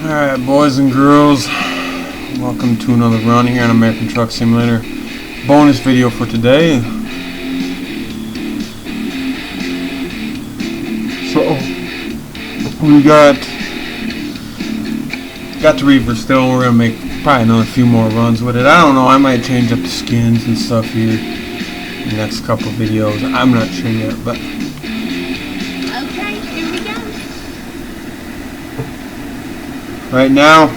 Alright, boys and girls, welcome to another run here on American Truck Simulator. Bonus video for today. So, we got the reefer still. We're going to make probably another few more runs with it. I don't know, I might change up the skins and stuff here in the next couple of videos. I'm not sure yet, but... Okay, here we go. Right now,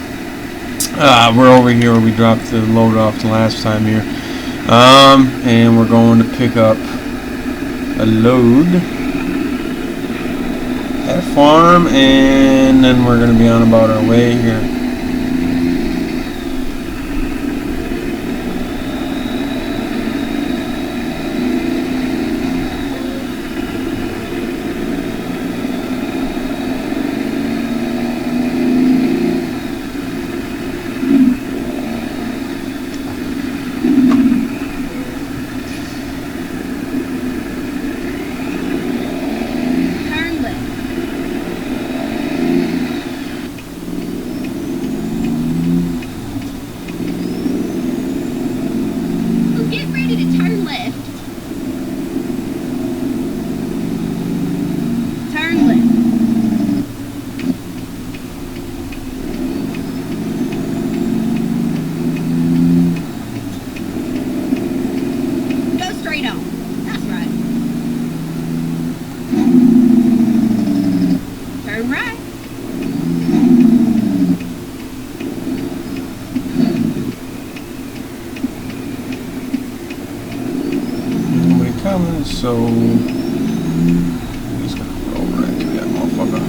we're over here where we dropped the load off the last time here. And we're going to pick up a load at a farm, and then we're going to be on about our way here. So he's gonna roll right through that motherfucker.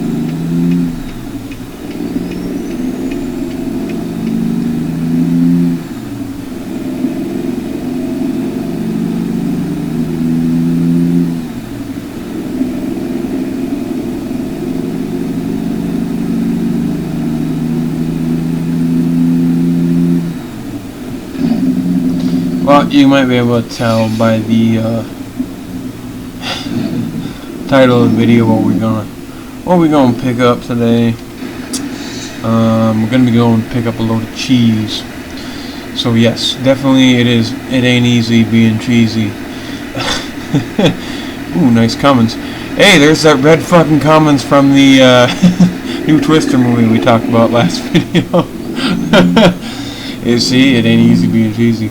Well, you might be able to tell by the title of the video what we're gonna pick up today. We're gonna be going to pick up a load of cheese. So yes, definitely it ain't easy being cheesy. Ooh, nice comments. Hey, there's that red fucking comments from the new Twister movie we talked about last video. You see, it ain't easy being cheesy.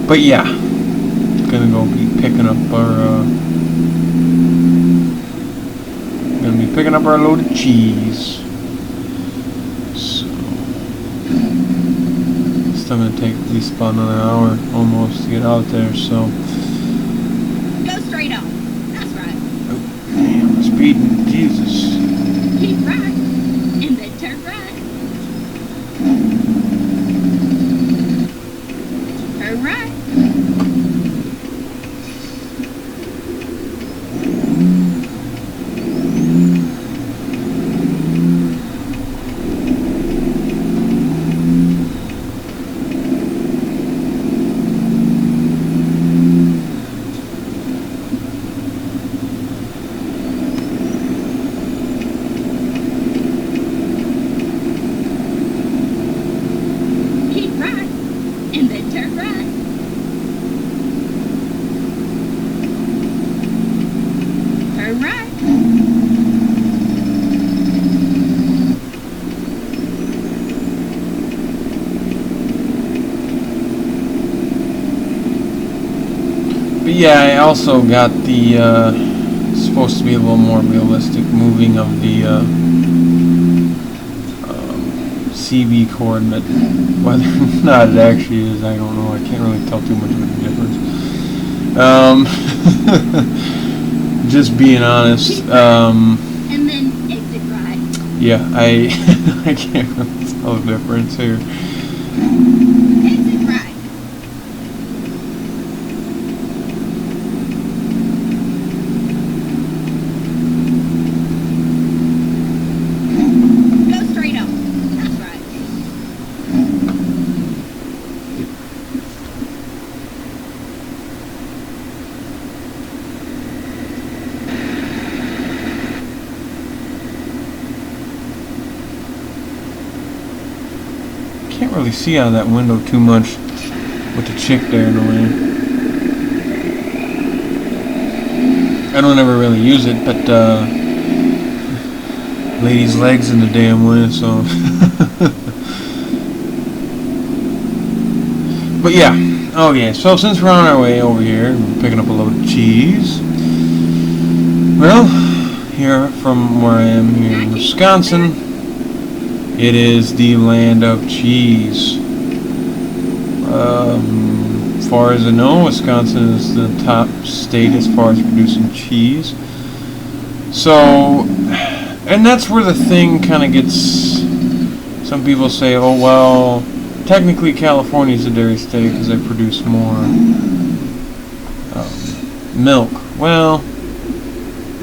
But yeah, gonna go be picking up our load of cheese. So still gonna take at least about another hour almost to get out there. So go straight on. That's right. Oh, damn, I'm speeding, Jesus. Keep right, and then turn right. Turn right. But yeah, I also got the supposed to be a little more realistic moving of the CV coordinate. Whether or not it actually is, I don't know. I can't really tell too much of a difference. Just being honest. And then exit right. Yeah, I can't really tell the difference here. Exit right. Go straight on. That's right. really see out of that window too much with the chick there in the way. I don't ever really use it, but lady's legs in the damn way, so. But yeah, okay, so since we're on our way over here, we're picking up a load of cheese. Well, here from where I am here in Wisconsin, it is the land of cheese. As far as I know, Wisconsin is the top state as far as producing cheese. So, and that's where the thing kind of gets, some people say, oh well, technically California is a dairy state because they produce more milk. Well,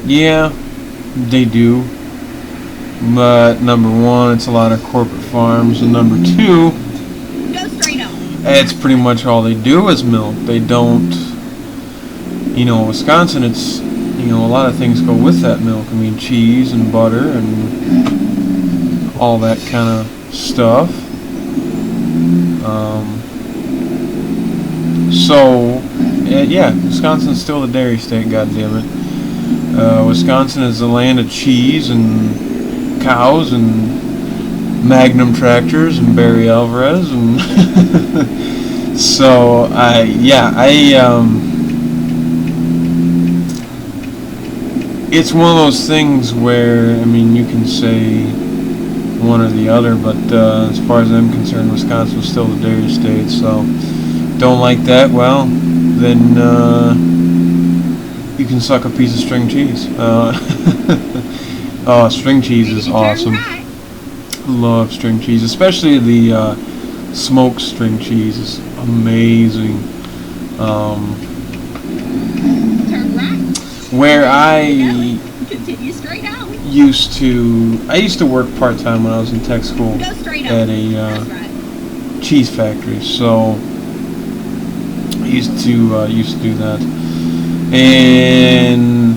yeah, they do. But number one, it's a lot of corporate farms, and number two, Go straight on. it's pretty much all they do is milk. They don't, Wisconsin, it's, a lot of things go with that milk. I mean, cheese and butter and all that kind of stuff. Yeah, Wisconsin's still the dairy state, goddammit. Wisconsin is the land of cheese and cows and Magnum tractors and Barry Alvarez and so it's one of those things where, I mean, you can say one or the other, but as far as I'm concerned, Wisconsin is still the dairy state. So don't like that, well then you can suck a piece of string cheese. Oh, string cheese is awesome. Love string cheese, especially the smoked string cheese is amazing. Turn right. Where I Continue straight on. used to work part-time when I was in tech school Go straight on. at a That's right. cheese factory, so I used to do that. And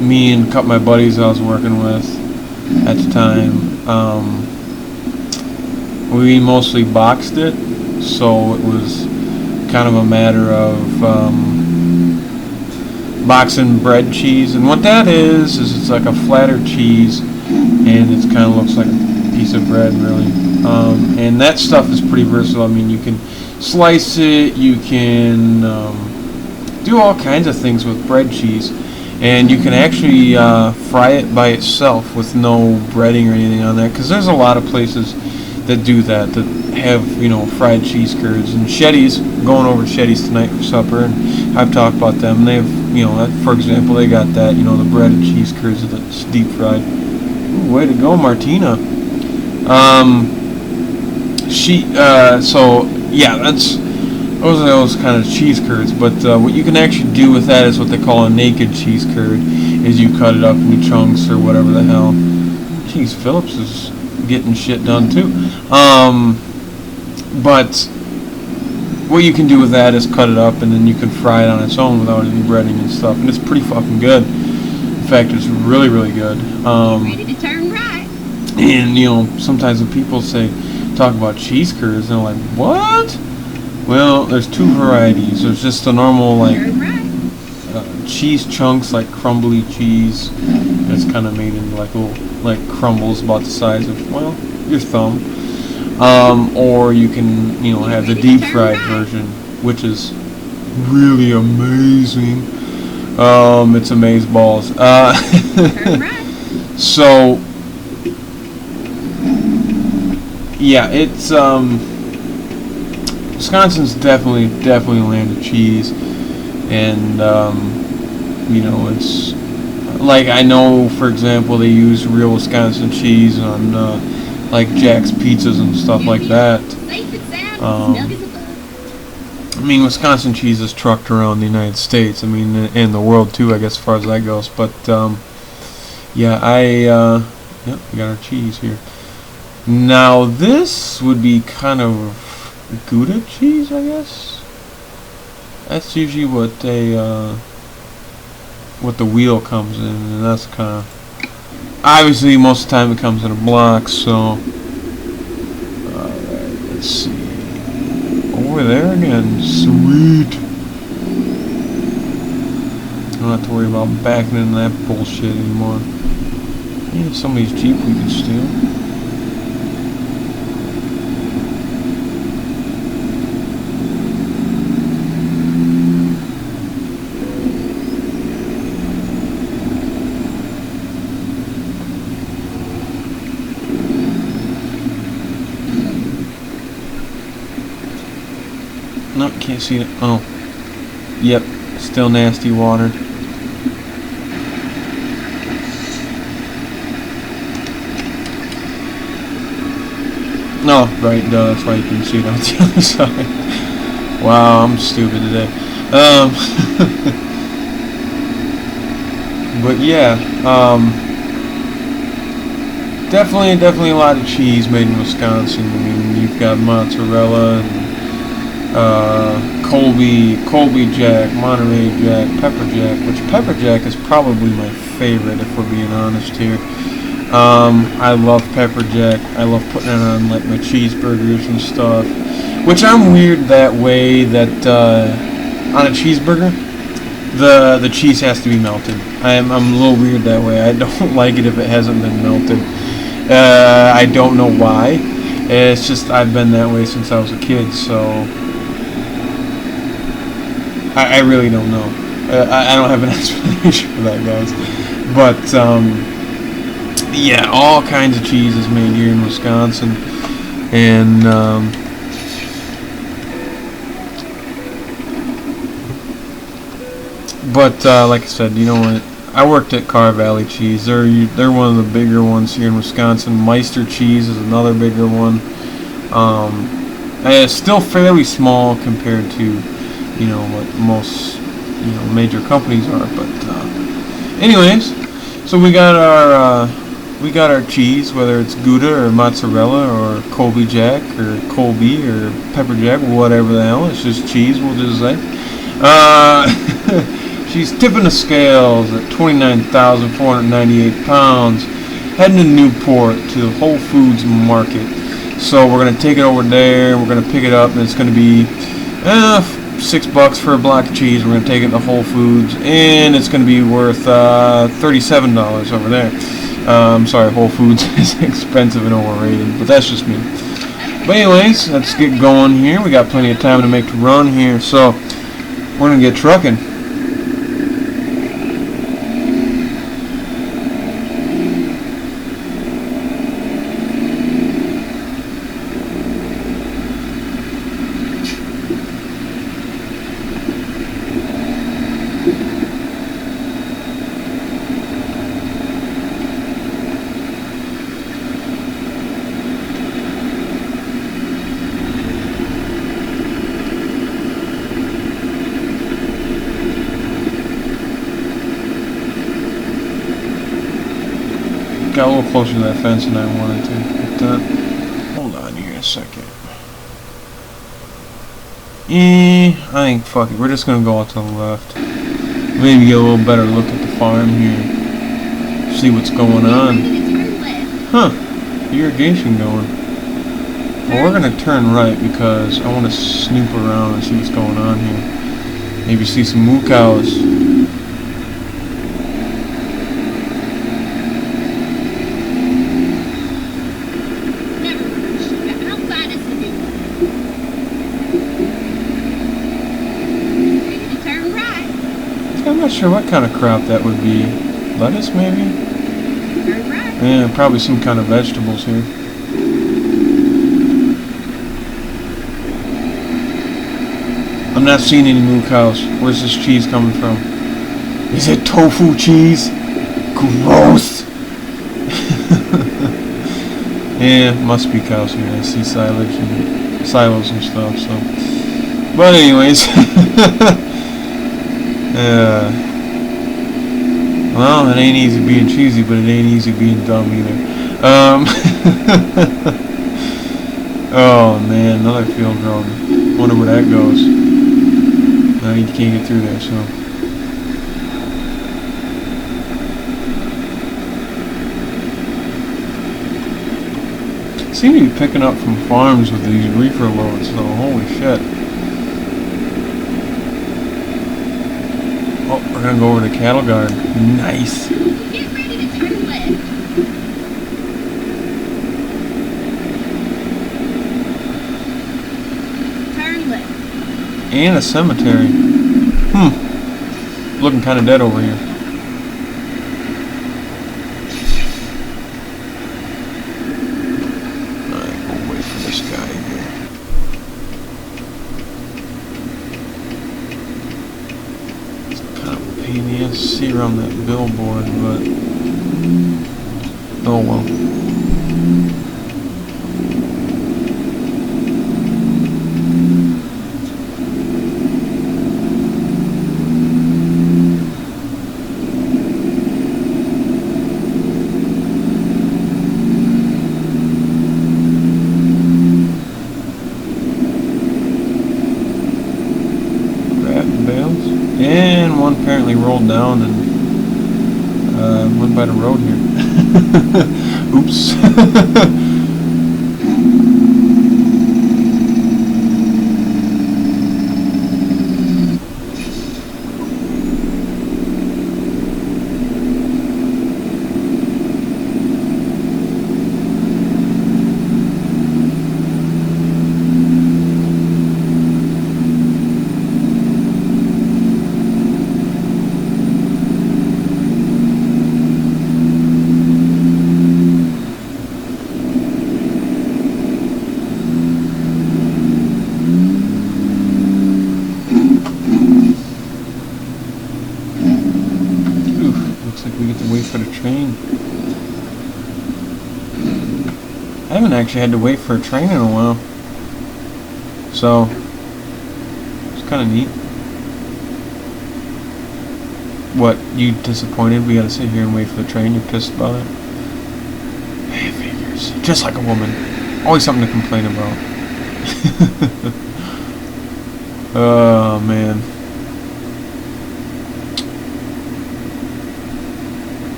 me and a couple of my buddies I was working with at the time, we mostly boxed it, so it was kind of a matter of boxing bread cheese. And what that is it's like a flatter cheese, and it kind of looks like a piece of bread, really. And that stuff is pretty versatile. I mean, you can slice it, you can do all kinds of things with bread cheese, and you can actually fry it by itself with no breading or anything on that, because there's a lot of places that do that have fried cheese curds. And Shetty's, going over to Shetty's tonight for supper, and I've talked about them. They have for example, they got that the breaded cheese curds that's deep fried. Ooh, way to go, Martina. So yeah, those are those kind of cheese curds. But what you can actually do with that is what they call a naked cheese curd, is you cut it up into chunks or whatever the hell. Jeez, Phillips is getting shit done too. But what you can do with that is cut it up, and then you can fry it on its own without any breading and stuff, and it's pretty fucking good. In fact, it's really, really good. Ready to turn right. And sometimes when people talk about cheese curds, they're like, what? Well, there's two varieties. There's just the normal Turn right. cheese chunks, like crumbly cheese, that's kind of made into like little crumbles about the size of your thumb. Or you can have the deep fried version, which is really amazing. It's amazeballs. Turn right. So yeah, it's Wisconsin's definitely land of cheese, and it's like, I know, for example, they use real Wisconsin cheese on like Jack's pizzas and stuff like that. Safe and sound. Snug as a bug. I mean, Wisconsin cheese is trucked around the United States. I mean, and the world too, I guess, as far as that goes. But yeah, we got our cheese here. Now this would be kind of Gouda cheese, I guess. That's usually what the wheel comes in, and that's kind of, obviously most of the time it comes in a block. So Let's see. Over there again. Sweet. I don't have to worry about backing into that bullshit anymore. Yeah, somebody's Jeep we could steal. No, can't see it. Oh. Yep. Still nasty water. No, right, no, that's why you can see it on the other side. Wow, I'm stupid today. But yeah, definitely a lot of cheese made in Wisconsin. I mean, you've got mozzarella and Colby Jack, Monterey Jack, Pepper Jack, which Pepper Jack is probably my favorite if we're being honest here. I love Pepper Jack. I love putting it on like my cheeseburgers and stuff. Which I'm weird that way that on a cheeseburger the cheese has to be melted. I'm a little weird that way. I don't like it if it hasn't been melted. I don't know why. It's just I've been that way since I was a kid, so I really don't know. I don't have an explanation for that, guys. But yeah, all kinds of cheese is made here in Wisconsin, and but like I said, you know what? I worked at Car Valley Cheese. They're one of the bigger ones here in Wisconsin. Meister Cheese is another bigger one. It's still fairly small compared to what most major companies are. But anyways, so we got our cheese, whether it's Gouda or mozzarella or Colby Jack or Colby or Pepper Jack, whatever the hell. It's just cheese. We'll just say. She's tipping the scales at 29,498 pounds, heading to Newport to the Whole Foods Market. So we're going to take it over there, we're going to pick it up, and it's going to be $6 for a block of cheese. We're going to take it to Whole Foods, and it's going to be worth $37 over there. I'm sorry, Whole Foods is expensive and overrated, but that's just me. But anyways, let's get going here. We got plenty of time to make the run here, so we're going to get trucking. Got a little closer to that fence than I wanted to. But, hold on here a second. I think fuck it. We're just gonna go out to the left. Maybe get a little better look at the farm here. See what's going on. Huh? Irrigation going. Well, we're gonna turn right because I want to snoop around and see what's going on here. Maybe see some moo cows. I'm not sure what kind of crop that would be. Lettuce, maybe? Yeah, probably some kind of vegetables here. I'm not seeing any moo cows. Where's this cheese coming from? Is it tofu cheese? Gross! Yeah, must be cows here. I see silage and silos and stuff, so. But anyways. Well, it ain't easy being cheesy, but it ain't easy being dumb either. Oh man, another field road. Wonder where that goes. No, you can't get through there, so. seem to be picking up from farms with these reefer loads, so holy shit. Oh, we're gonna go over to cattle guard. Nice. Get ready to turn left. Turn left. And a cemetery. Looking kind of dead over here. Alright, we'll wait for this guy here. It's kind of a pain in the ass to see around that billboard, but oh well. And one apparently rolled down and went by the road here. Oops. Looks like we get to wait for the train. I haven't actually had to wait for a train in a while. So, it's kind of neat. What, you disappointed? We gotta sit here and wait for the train? You're pissed about it? Hey, figures. Just like a woman. Always something to complain about. Oh, man.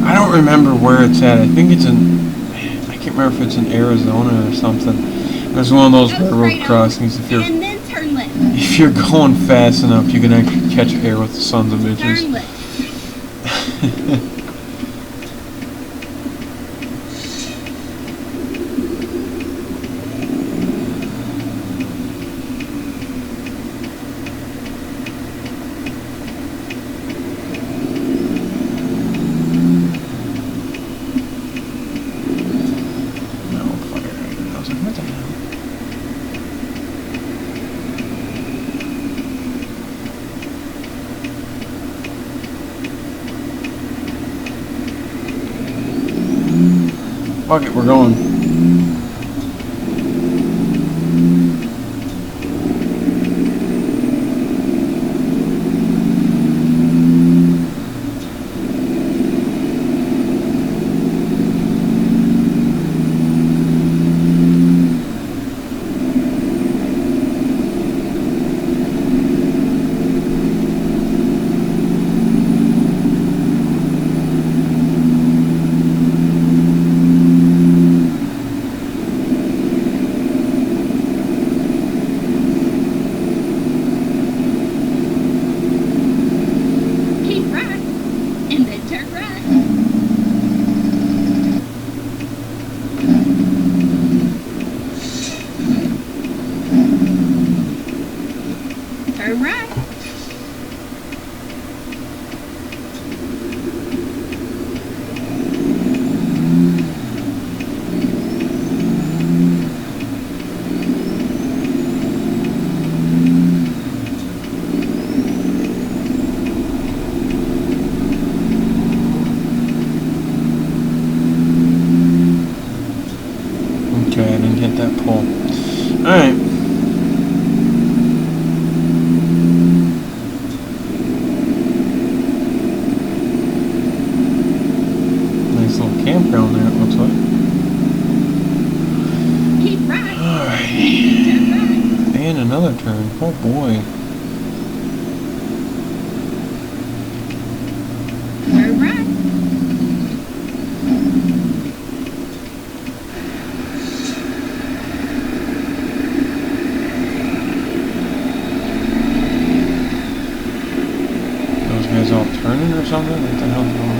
I don't remember where it's at. I think it's in, I can't remember if it's in Arizona or something. There's one of those railroad crossings. And then turn left. If you're going fast enough, you can actually catch air with the sons of bitches. Turn left. What the hell? Fuck it, we're going. Turn right. Okay, I didn't hit that pole. Alright. Nice little campground there, it looks like. And another turn. Oh boy. Third right. Those guys all turning or something? What the hell's going on?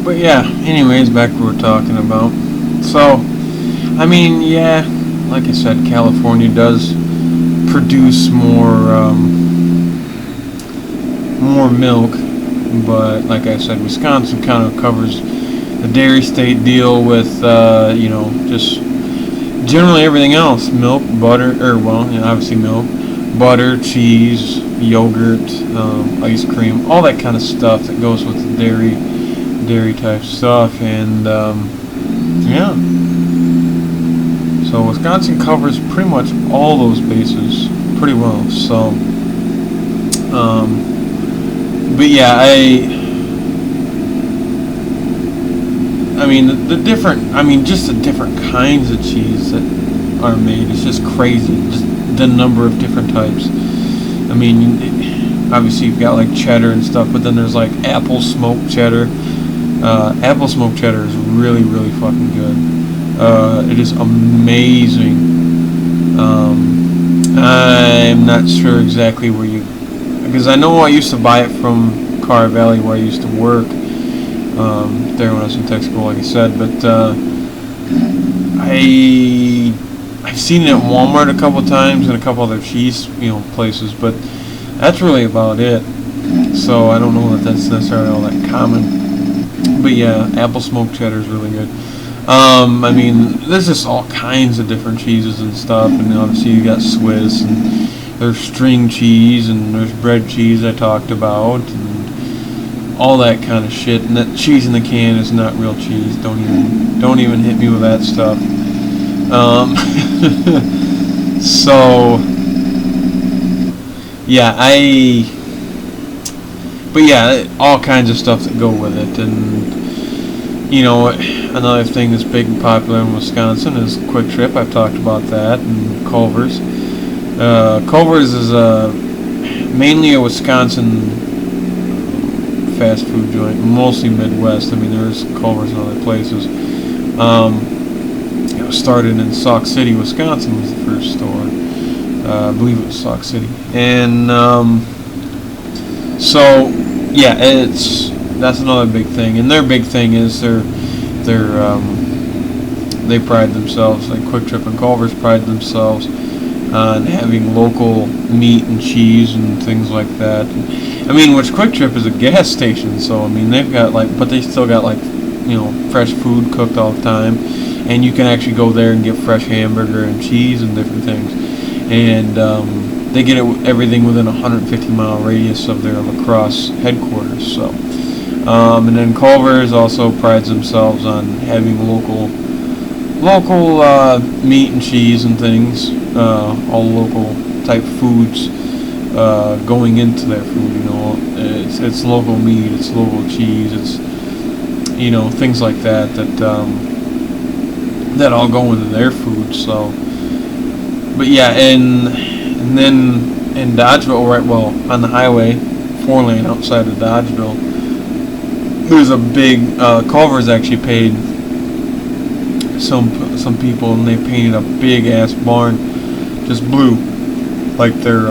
But yeah, anyways, back to what we're talking about. So, I mean, yeah, like I said, California does produce more milk, but like I said, Wisconsin kind of covers the dairy state deal with, you know, just generally everything else: milk, butter, or well, you know, obviously milk, butter, cheese, yogurt, ice cream, all that kind of stuff that goes with the dairy type stuff. And yeah, so Wisconsin covers pretty much all those bases pretty well. So but yeah, I mean the different, I mean just the different kinds of cheese that are made, it's just crazy, just the number of different types. I mean, obviously you've got like cheddar and stuff, but then there's like apple smoked cheddar. Apple smoked cheddar is really, really fucking good. It is amazing. I'm not sure exactly where you, because I know I used to buy it from Car Valley where I used to work there when I was in tech school, like I said. But I've seen it at Walmart a couple times and a couple other cheese, you know, places, but that's really about it. So I don't know that that's necessarily all that common. But yeah, apple smoked cheddar is really good. I mean, there's just all kinds of different cheeses and stuff, and obviously you got Swiss, and there's string cheese, and there's bread cheese I talked about, and all that kind of shit. And that cheese in the can is not real cheese. Don't even hit me with that stuff. So yeah, but yeah, all kinds of stuff that go with it. And you know, another thing that's big and popular in Wisconsin is Quick Trip. I've talked about that, and Culver's. Culver's is mainly a Wisconsin fast food joint, mostly Midwest. I mean, there's Culver's in other places. It was started in Sauk City, Wisconsin was the first store. I believe it was Sauk City. And so yeah, that's another big thing. And their big thing is they pride themselves, like Quick Trip and Culver's pride themselves on having local meat and cheese and things like that. I mean, which Quick Trip is a gas station, so I mean they've got like, but they still got like, you know, fresh food cooked all the time, and you can actually go there and get fresh hamburger and cheese and different things. And they get everything within a 150-mile radius of their La Crosse headquarters. So, and then Culver's also prides themselves on having local meat and cheese and things, all local type foods going into their food. You know, it's local meat, it's local cheese, it's, you know, things like that that all go into their food. So, but yeah, and then in Dodgeville, right, well, on the highway, 4-lane outside of Dodgeville, there's a big, Culver's actually paid some people, and they painted a big ass barn, just blue, like their,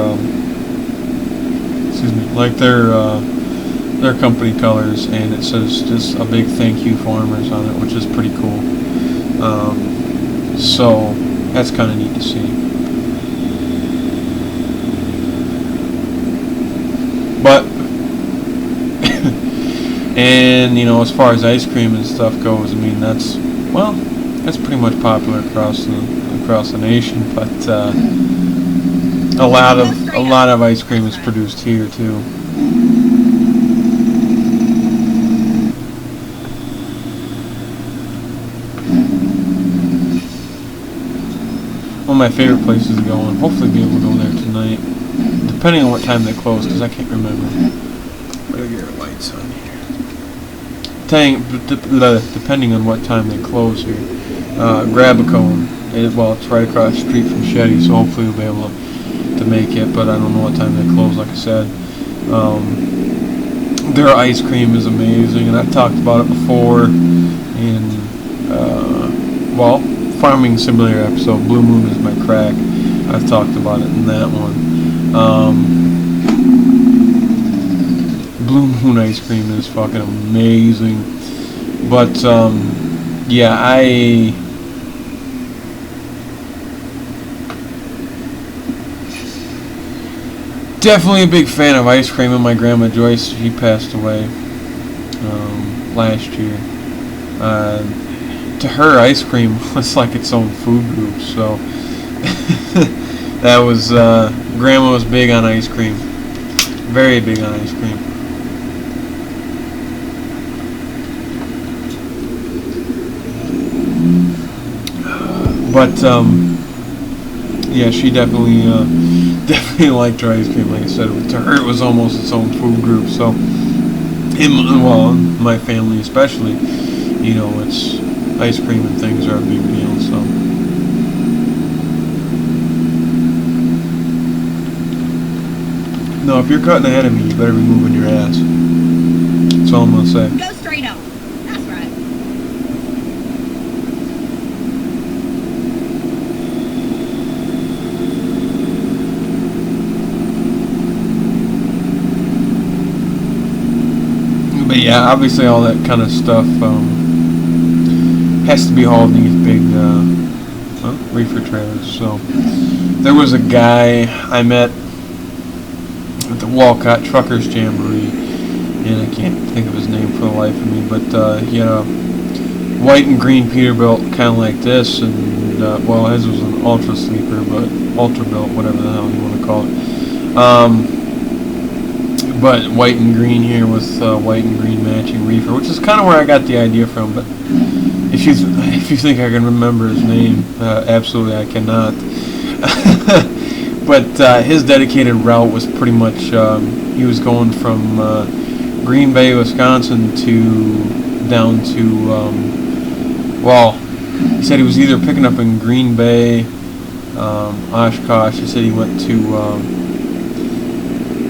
their company colors, and it says just a big thank you farmers on it, which is pretty cool. So that's kind of neat to see. But And you know, as far as ice cream and stuff goes, I mean that's pretty much popular across the nation. But a lot of ice cream is produced here too. One of my favorite places to go, and hopefully be able to go there tonight, depending on what time they close, because I can't remember. Better get our lights on here. Depending on what time they close here, grab a cone. It's right across the street from Shetty, so hopefully we'll be able to make it, but I don't know what time they close, like I said. Their ice cream is amazing, and I've talked about it before in, Farming Simulator episode, Blue Moon is my crack. I've talked about it in that one. Blue Moon ice cream is fucking amazing. But, yeah, I definitely a big fan of ice cream, and my grandma Joyce, she passed away last year. To her, ice cream was like its own food group, so that was, grandma was big on ice cream. Very big on ice cream. But, yeah, she definitely liked her ice cream, like I said. To her, it was almost its own food group, so, in my family especially, you know, it's ice cream and things are a big deal, so. No, if you're cutting ahead of me, you better be moving your ass. That's all I'm gonna say. Go straight on. That's right. But yeah, obviously all that kind of stuff has to be hauled in these big reefer trailers. So there was a guy I met at the Walcott Truckers Jamboree, and I can't think of his name for the life of me, but he had a white and green Peterbilt kind of like this, and his was an ultra sleeper, but ultra built, whatever the hell you want to call it. But white and green here with white and green matching reefer, which is kind of where I got the idea from. But if you think I can remember his name, absolutely I cannot. But his dedicated route was pretty much he was going from Green Bay, Wisconsin down to he said he was either picking up in Green Bay, Oshkosh. He said he went to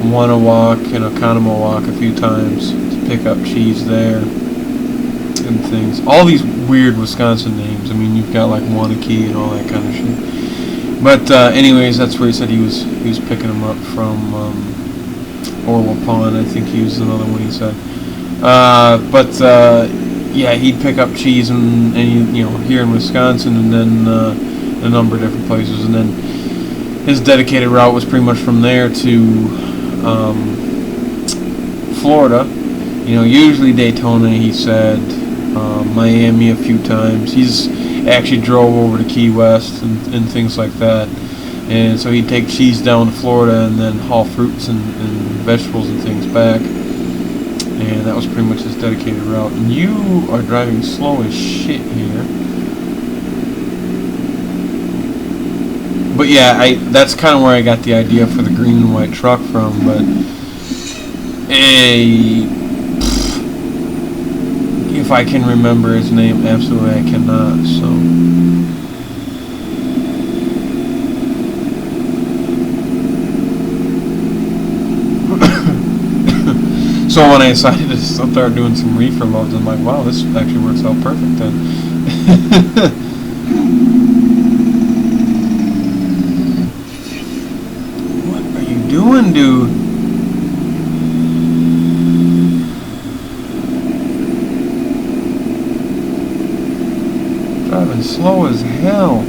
Wanawak and Oconomowoc a few times to pick up cheese there and things. All these weird Wisconsin names. I mean, you've got like Wanakee and all that kind of shit. But anyways, that's where he said he was picking them up from, or Waupun, I think he was another one he said. Yeah, he'd pick up cheese and here in Wisconsin, and then a number of different places, and then his dedicated route was pretty much from there to Florida. Usually Daytona, he said, Miami a few times. He's actually drove over to Key West and things like that, and so he'd take cheese down to Florida and then haul fruits and vegetables and things back, and that was pretty much his dedicated route. And you are driving slow as shit here, but yeah, that's kind of where I got the idea for the green and white truck from. But if I can remember his name, absolutely I cannot, so. So when I decided to start doing some reefer loads, I'm like, wow, this actually works out perfect then. What are you doing, dude? Driving slow as hell.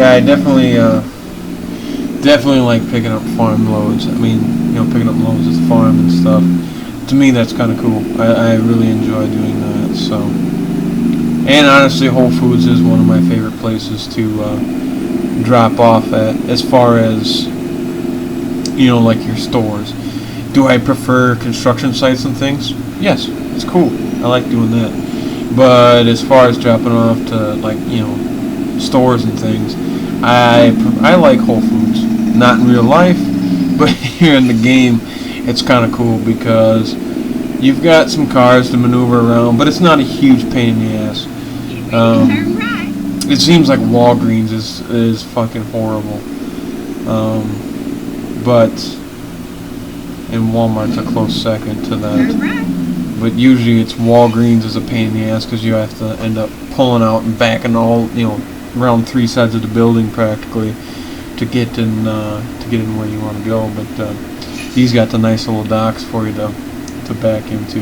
yeah, I definitely like picking up farm loads. I mean, picking up loads at the farm and stuff. To me, that's kind of cool. I really enjoy doing that. So, and honestly, Whole Foods is one of my favorite places to drop off at, as far as like your stores. Do I prefer construction sites and things? Yes, it's cool. I like doing that. But as far as dropping off to stores and things, I like Whole Foods. Not in real life, but here in the game, it's kind of cool because you've got some cars to maneuver around, but it's not a huge pain in the ass. It seems like Walgreens is fucking horrible, but and Walmart's a close second to that. But usually it's Walgreens is a pain in the ass because you have to end up pulling out and backing all around three sides of the building practically to get in where you want to go. But these got the nice little docks for you to back into,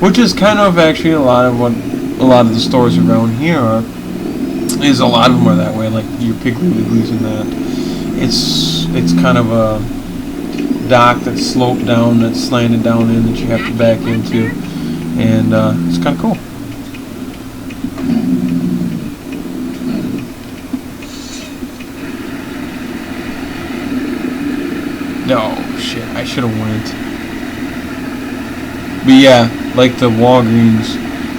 which is kind of actually a lot of what a lot of the stores around here are. Is a lot of them are that way, like your Piggly Wigglies and that. It's kind of a dock that's sloped down, that's slanted down in, that you have to back into, and it's kind of cool. Oh shit, I should have went. But yeah, like the Walgreens,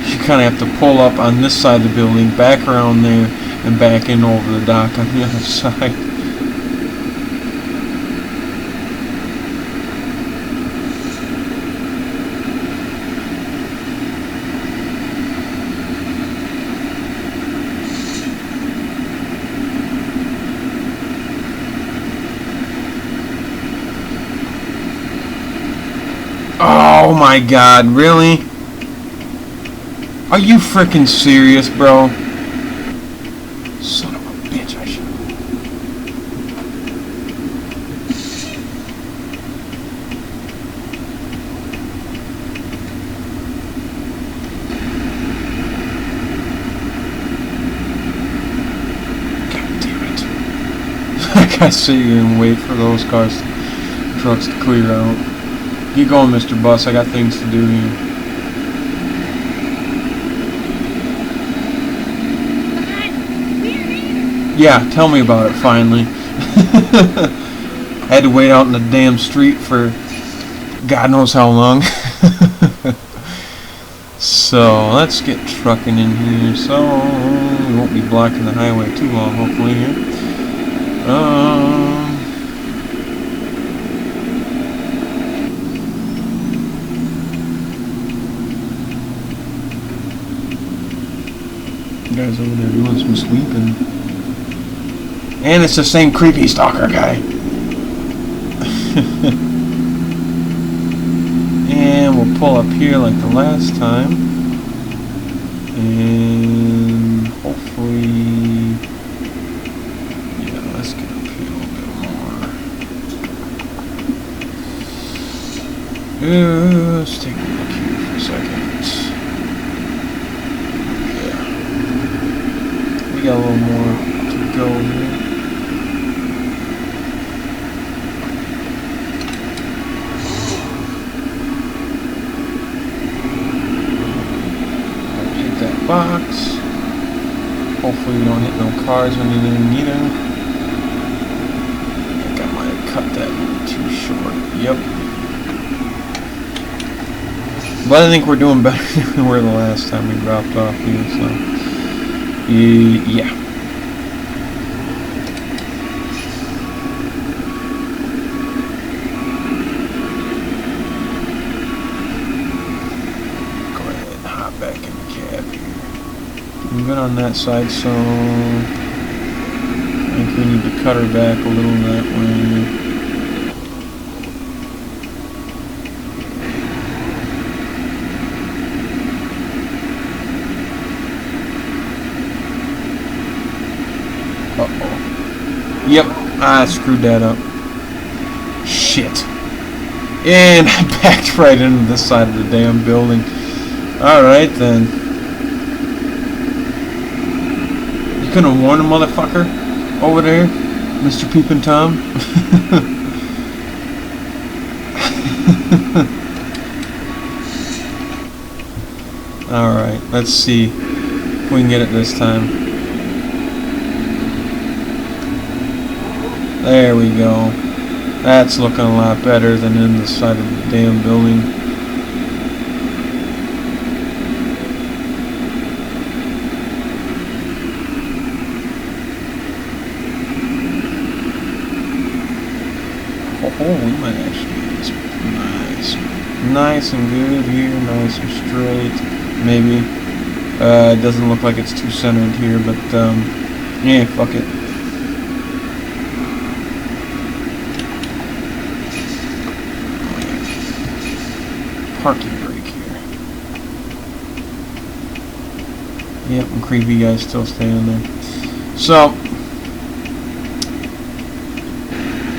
you kind of have to pull up on this side of the building, back around there, and back in over the dock on the other side. Oh my god, really? Are you freaking serious, bro? Son of a bitch, I should. God damn it. I gotta sit here and wait for those trucks to clear out. Get going, Mr. Bus. I got things to do here. Yeah, tell me about it, finally. I had to wait out in the damn street for God knows how long. So, let's get trucking in here. So, we won't be blocking the highway too long, hopefully, here. Guys over there doing some sweeping. And it's the same creepy stalker guy. And we'll pull up here like the last time. And hopefully... Yeah, let's get up here a little bit more. Let's take a look here for a second. We got a little more to go here. Hit that box. Hopefully we don't hit no cars or anything either. I think I might have cut that too short. Yep. But I think we're doing better than we were the last time we dropped off here, so... Yeah. Go ahead and hop back in the cab here. Moving on that side, so I think we need to cut her back a little that way. Uh-oh. Yep, I screwed that up. Shit. And I backed right into this side of the damn building. Alright then. You couldn't have warned a motherfucker? over there, Mr. Peepin' Tom. Alright, let's see if we can get it this time. There we go. That's looking a lot better than in the side of the damn building. Oh, we might actually get this nice. Nice and good here, nice and straight. Maybe. It doesn't look like it's too centered here, but yeah, fuck it. Parking brake here. Yep, and creepy guys still staying there. So,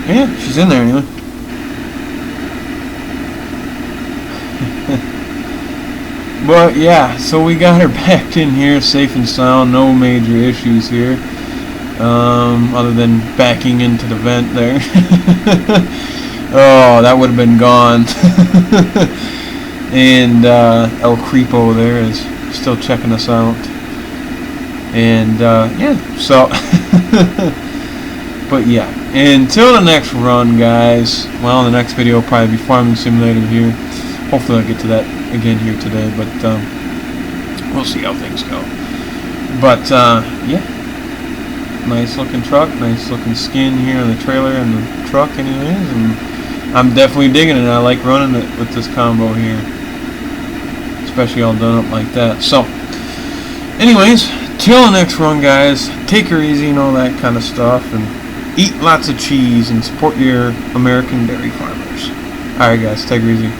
yeah, she's in there anyway. But yeah, so we got her backed in here safe and sound, no major issues here. Other than backing into the vent there. Oh, that would have been gone. And El Creepo there is still checking us out. And yeah, so but yeah, until the next run, guys. Well, the next video will probably be Farming Simulator here. Hopefully I'll get to that again here today, but we'll see how things go. But yeah, nice looking truck, nice looking skin here on the trailer and the truck anyways, and I'm definitely digging it. I like running it with this combo here, especially all done up like that. So anyways, till the next run, guys, take her easy and all that kind of stuff, and eat lots of cheese and support your American dairy farmers. Alright guys, take her easy.